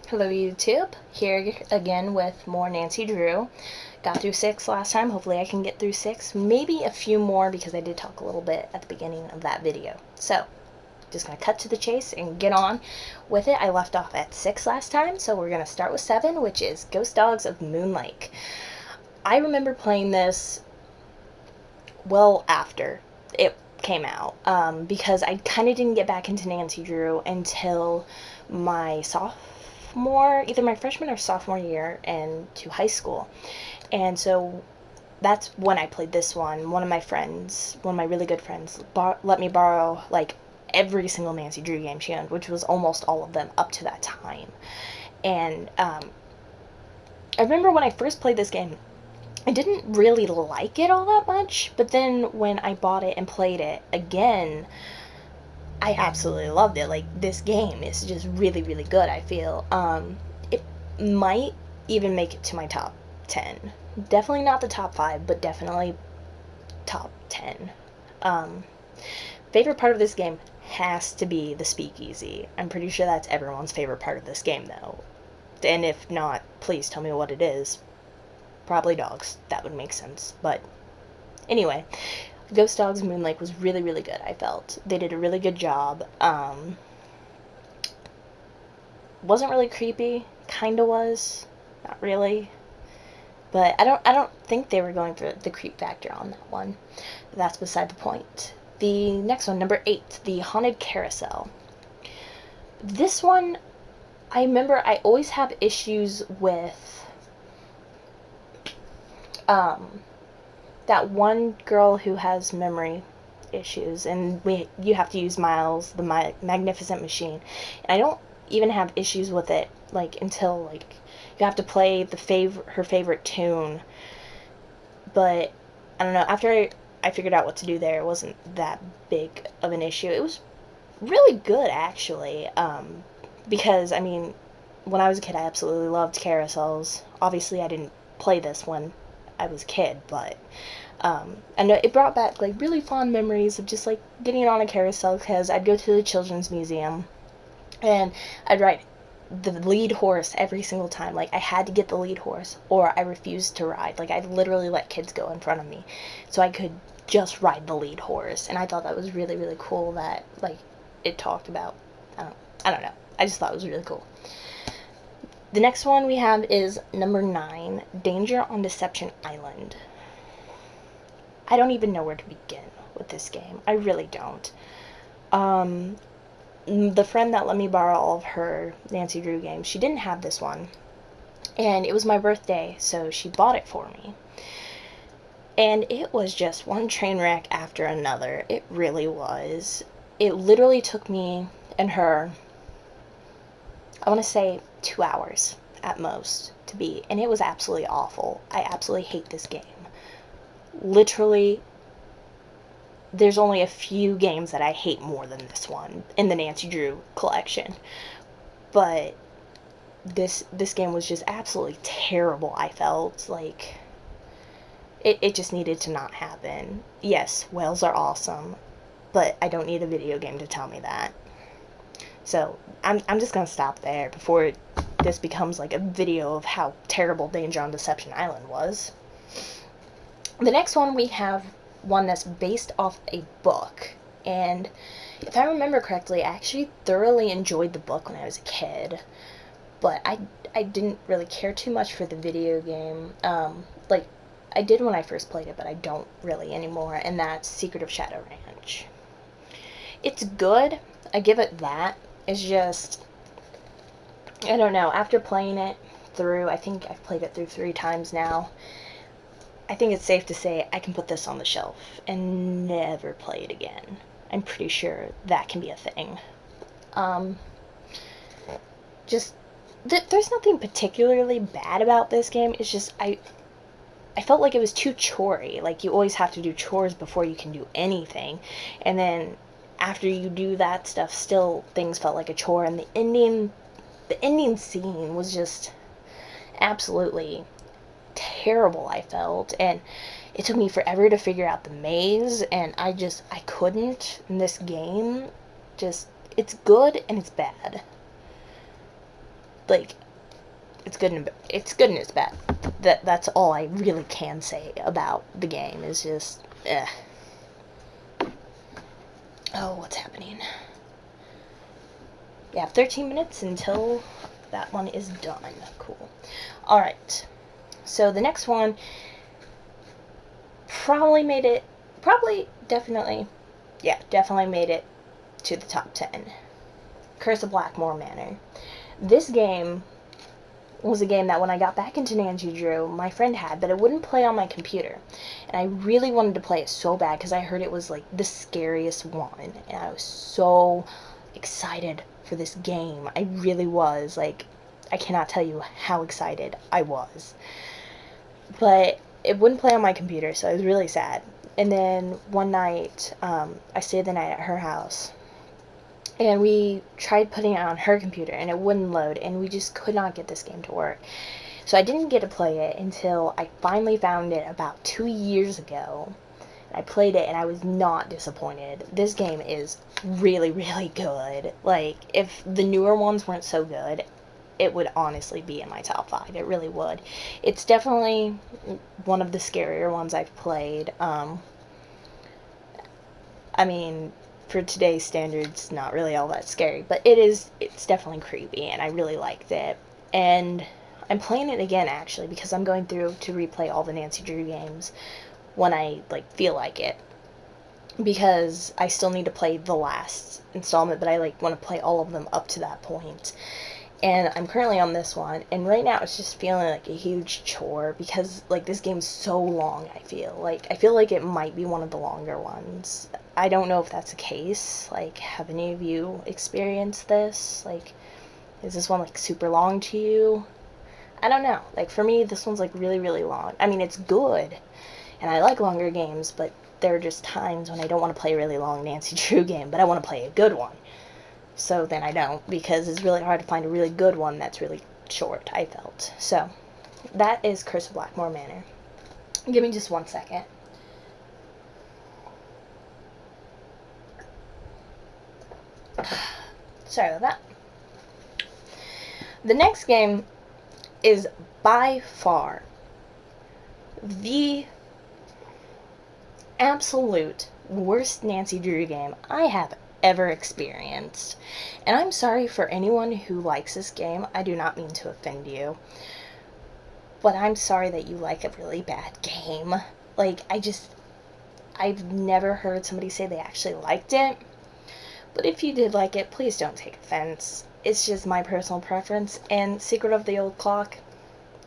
Hello YouTube, here again with more Nancy Drew. Got through 6 last time, hopefully I can get through 6, maybe a few more because I did talk a little bit at the beginning of that video. So, just going to cut to the chase and get on with it. I left off at 6 last time, so we're going to start with 7, which is Ghost Dogs of Moon Lake. I remember playing this well after it came out, because I kind of didn't get back into Nancy Drew until my either my freshman or sophomore year into high school. And so that's when I played this one. One of my really good friends, let me borrow like every single Nancy Drew game she owned, which was almost all of them up to that time. And I remember when I first played this game, I didn't really like it all that much, but then when I bought it and played it again, I absolutely loved it. Like, this game is just really, really good, I feel. It might even make it to my top 10. Definitely not the top 5, but definitely top 10. Um, Favorite part of this game has to be the speakeasy. I'm pretty sure that's everyone's favorite part of this game, though. And if not, please tell me what it is. Probably dogs. That would make sense. But anyway, Ghost Dogs Moon Lake was really, really good, I felt. They did a really good job. Wasn't really creepy. Kinda was. Not really. But I don't think they were going for the creep factor on that one. That's beside the point. The next one, number 8, the Haunted Carousel. This one, I remember I always have issues with that one girl who has memory issues, and you have to use Miles, the Magnificent Machine. And I don't even have issues with it like until like you have to play her favorite tune. But I don't know, after I figured out what to do there, it wasn't that big of an issue. It was really good, actually, because I mean, when I was a kid, I absolutely loved carousels. Obviously, I didn't play this when I was a kid, but and it brought back like really fond memories of just like getting on a carousel, because I'd go to the children's museum and I'd ride the lead horse every single time. Like, I had to get the lead horse or I refused to ride. Like, I literally let kids go in front of me so I could just ride the lead horse. And I thought that was really, really cool that like it talked about, I don't know, I just thought it was really cool. The next one we have is number 9, Danger on Deception Island. I don't even know where to begin with this game. I really don't. The friend that let me borrow all of her Nancy Drew games, she didn't have this one. And it was my birthday, so she bought it for me. And it was just one train wreck after another. It really was. It literally took me and her, I want to say 2 hours at most to beat. And it was absolutely awful. I absolutely hate this game. Literally, there's only a few games that I hate more than this one in the Nancy Drew collection. But this game was just absolutely terrible, I felt. Like, it just needed to not happen. Yes, whales are awesome, but I don't need a video game to tell me that. So, I'm just gonna stop there before this becomes like a video of how terrible Danger on Deception Island was. The next one we have one that's based off a book, and if I remember correctly, I actually thoroughly enjoyed the book when I was a kid, but I didn't really care too much for the video game. Like, I did when I first played it, but I don't really anymore, and that's Secret of Shadow Ranch. It's good, I give it that. It's just, I don't know, after playing it through, I think I've played it through 3 times now, I think it's safe to say I can put this on the shelf and never play it again. I'm pretty sure that can be a thing. Just, there's nothing particularly bad about this game. It's just, I felt like it was too chory. Like, you always have to do chores before you can do anything. And then after you do that stuff, still things felt like a chore. And the ending scene was just absolutely terrible, I felt, and it took me forever to figure out the maze, and I couldn't in this game. Just, it's good and it's bad. like, it's good and it's bad. That's all I really can say about the game. Is just, eh. Oh, what's happening? Yeah, 13 minutes until that one is done. Cool. Alright. So the next one definitely made it to the top 10. Curse of Blackmore Manor. This game was a game that when I got back into Nancy Drew, my friend had, but it wouldn't play on my computer. And I really wanted to play it so bad because I heard it was like the scariest one. And I was so excited for this game. I really was. Like, I cannot tell you how excited I was. But it wouldn't play on my computer, so I was really sad. And then one night, I stayed the night at her house. And we tried putting it on her computer, and it wouldn't load, and we just could not get this game to work. So I didn't get to play it until I finally found it about 2 years ago. I played it, and I was not disappointed. This game is really, really good. Like, if the newer ones weren't so good, it would honestly be in my top 5. It really would. It's definitely one of the scarier ones I've played. I mean, for today's standards, not really all that scary, but it's definitely creepy, and I really liked it. And I'm playing it again, actually, because I'm going through to replay all the Nancy Drew games when I, like, feel like it. Because I still need to play the last installment, but I, like, want to play all of them up to that point. And I'm currently on this one, and right now it's just feeling like a huge chore, because, like, this game's so long, I feel like it might be one of the longer ones. I don't know if that's the case. Like, have any of you experienced this? Like, is this one, like, super long to you? I don't know. Like, for me, this one's, like, really, really long. I mean, it's good, and I like longer games, but there are just times when I don't want to play a really long Nancy Drew game, but I want to play a good one. So then I don't, because it's really hard to find a really good one that's really short, I felt. So, that is Curse of Blackmore Manor. Give me just 1 second. Sorry about that. The next game is by far the absolute worst Nancy Drew game I have ever experienced. And I'm sorry for anyone who likes this game. I do not mean to offend you. But I'm sorry that you like a really bad game. Like, I've never heard somebody say they actually liked it. But if you did like it, please don't take offense. It's just my personal preference. And Secret of the Old Clock,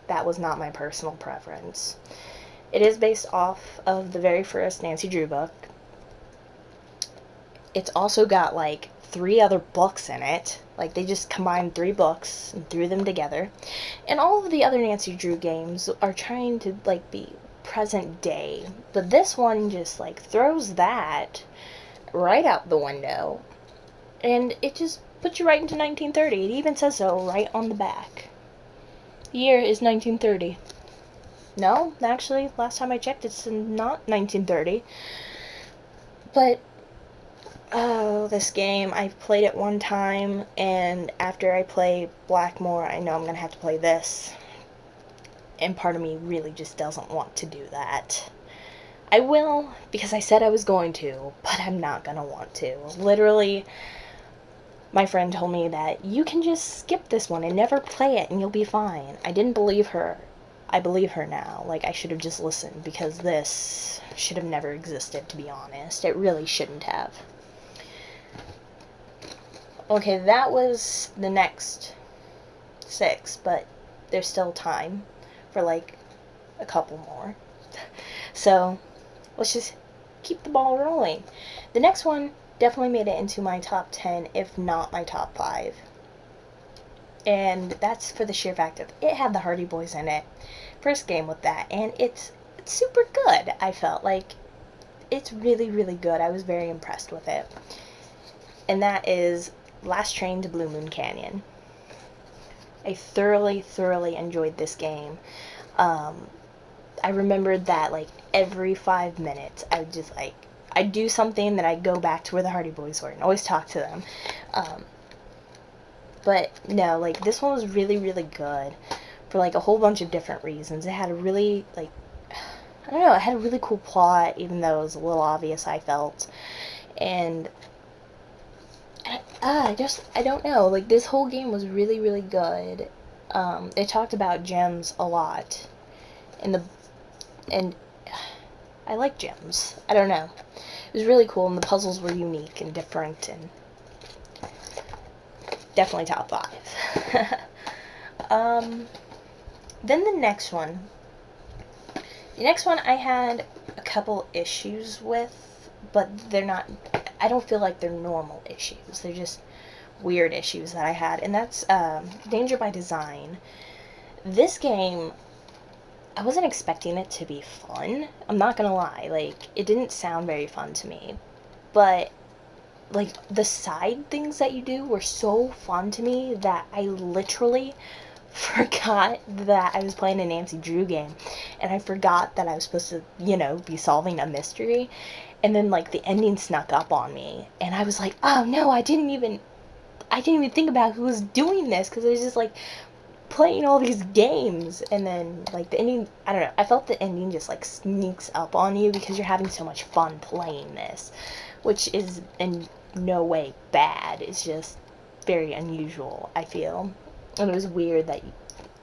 that was not my personal preference. It is based off of the very first Nancy Drew book. It's also got, like, 3 other books in it. Like, they just combined 3 books and threw them together. And all of the other Nancy Drew games are trying to, like, be present day. But this one just, like, throws that right out the window. And it just puts you right into 1930. It even says so right on the back. The year is 1930. No, actually, last time I checked, it's not 1930. But, oh, this game, I've played it one time, and after I play Blackmore, I know I'm going to have to play this. And part of me really just doesn't want to do that. I will, because I said I was going to, but I'm not going to want to. Literally, my friend told me that you can just skip this one and never play it and you'll be fine. I didn't believe her. I believe her now. Like, I should have just listened, because this should have never existed, to be honest. It really shouldn't have. Okay, that was the next 6, but there's still time for, like, a couple more. So, let's just keep the ball rolling. The next one definitely made it into my top 10, if not my top 5. And that's for the sheer fact of it had the Hardy Boys in it. First game with that, and it's super good. I felt like it's really, really good. I was very impressed with it. And that is Last Train to Blue Moon Canyon. I thoroughly, thoroughly enjoyed this game. I remembered that, like, every 5 minutes, I would just, like, I'd do something, then I'd go back to where the Hardy Boys were and always talk to them. But no, like, this one was really, really good for, like, a whole bunch of different reasons. It had a really, like, I don't know, it had a really cool plot, even though it was a little obvious, I felt. And I don't know, like, this whole game was really, really good. It talked about gems a lot. And I like gems. I don't know. It was really cool, and the puzzles were unique and different, and definitely top 5. Then the next one. The next one I had a couple issues with, but they're not, I don't feel like they're normal issues. They're just weird issues that I had, and that's Danger by Design. This game, I wasn't expecting it to be fun. I'm not gonna lie, like, it didn't sound very fun to me, but like, the side things that you do were so fun to me that I literally forgot that I was playing a Nancy Drew game, and I forgot that I was supposed to, you know, be solving a mystery, and then, like, the ending snuck up on me, and I was like, oh no, I didn't even think about who was doing this, because I was just, like, playing all these games, and then, like, the ending, I don't know, I felt the ending just, like, sneaks up on you because you're having so much fun playing this, which is in no way bad. It's just very unusual, I feel, and it was weird that you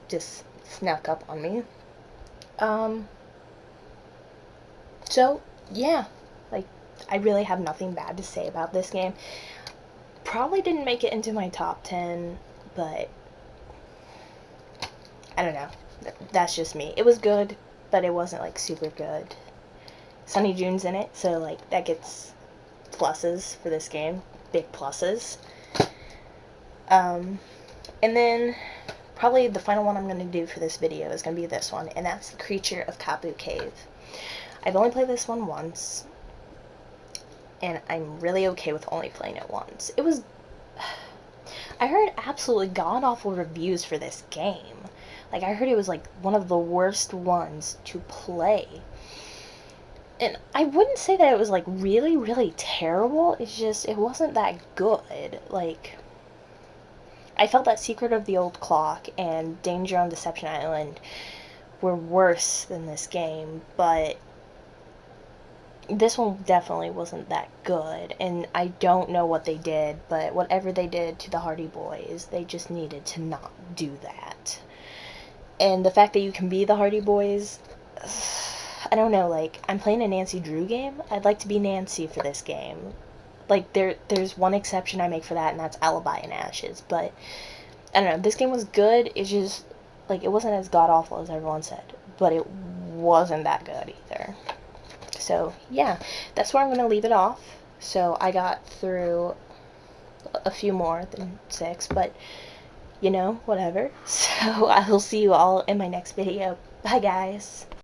just snuck up on me. So, yeah, like, I really have nothing bad to say about this game. Probably didn't make it into my top 10, but I don't know. That's just me. It was good, but it wasn't, like, super good. Sunny June's in it, so, like, that gets pluses for this game. Big pluses. And then probably the final one I'm going to do for this video is going to be this one, and that's The Creature of Kapu Cave. I've only played this one once, and I'm really okay with only playing it once. It was... I heard absolutely god-awful reviews for this game. Like, I heard it was, like, one of the worst ones to play. And I wouldn't say that it was, like, really, really terrible. It's just, it wasn't that good. Like, I felt that Secret of the Old Clock and Danger on Deception Island were worse than this game, but this one definitely wasn't that good, and I don't know what they did, but whatever they did to the Hardy Boys, they just needed to not do that. And the fact that you can be the Hardy Boys, I don't know, like, I'm playing a Nancy Drew game. I'd like to be Nancy for this game. Like, there's one exception I make for that, and that's Alibi and Ashes, but, I don't know, this game was good. It's just, like, it wasn't as god-awful as everyone said, but it wasn't that good either. So, yeah, that's where I'm going to leave it off. So, I got through a few more than 6, but, you know, whatever. So, I will see you all in my next video. Bye, guys.